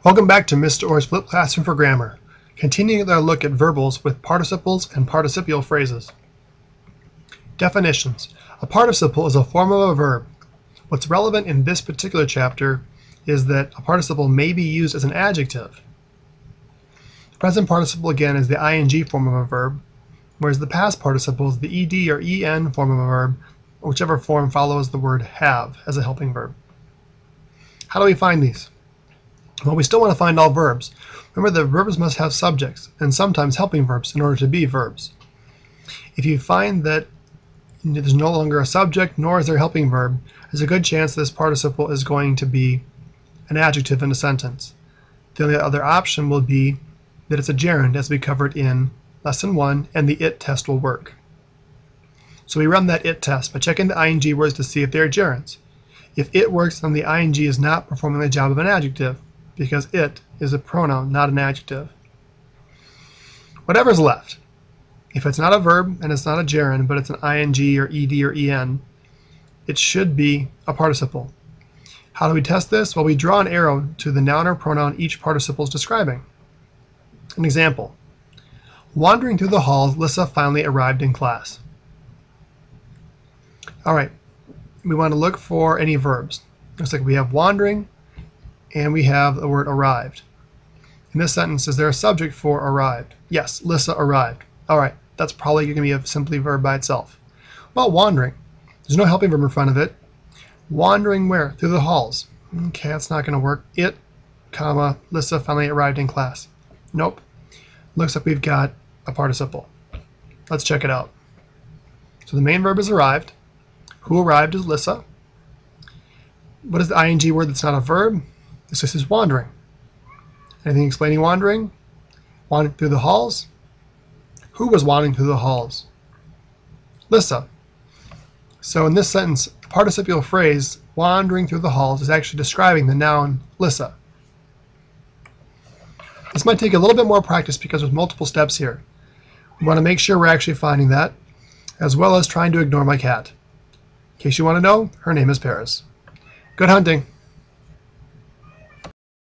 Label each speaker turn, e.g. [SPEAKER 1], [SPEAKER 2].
[SPEAKER 1] Welcome back to Mr. Orr's Flipped Classroom for Grammar, continuing our look at verbals with participles and participial phrases. Definitions. A participle is a form of a verb. What's relevant in this particular chapter is that a participle may be used as an adjective. The present participle, again, is the ing form of a verb, whereas the past participle is the ed or en form of a verb, whichever form follows the word have as a helping verb. How do we find these? Well, we still want to find all verbs. Remember that verbs must have subjects and sometimes helping verbs in order to be verbs. If you find that there's no longer a subject nor is there a helping verb, there's a good chance this participle is going to be an adjective in a sentence. The only other option will be that it's a gerund, as we covered in lesson 1, and the it test will work. So we run that it test by checking the ing words to see if they're gerunds. If it works, then the ing is not performing the job of an adjective, because it is a pronoun, not an adjective. Whatever's left, if it's not a verb and it's not a gerund, but it's an ing or ed or en, it should be a participle. How do we test this? Well, we draw an arrow to the noun or pronoun each participle is describing. An example: wandering through the halls, Lissa finally arrived in class. All right, we want to look for any verbs. Looks like we have wandering, and we have the word arrived. In this sentence, is there a subject for arrived? Yes, Lissa arrived. All right, that's probably going to be a simply verb by itself. Well, wandering, there's no helping verb in front of it. Wandering where? Through the halls. Okay, that's not going to work. It, comma, Lissa finally arrived in class. Nope. Looks like we've got a participle. Let's check it out. So the main verb is arrived. Who arrived is Lissa. What is the ing word that's not a verb? This is wandering. Anything explaining wandering? Wandering through the halls? Who was wandering through the halls? Lissa. So in this sentence, the participial phrase, wandering through the halls, is actually describing the noun Lissa. This might take a little bit more practice because there's multiple steps here. We want to make sure we're actually finding that, as well as trying to ignore my cat. In case you want to know, her name is Paris. Good hunting!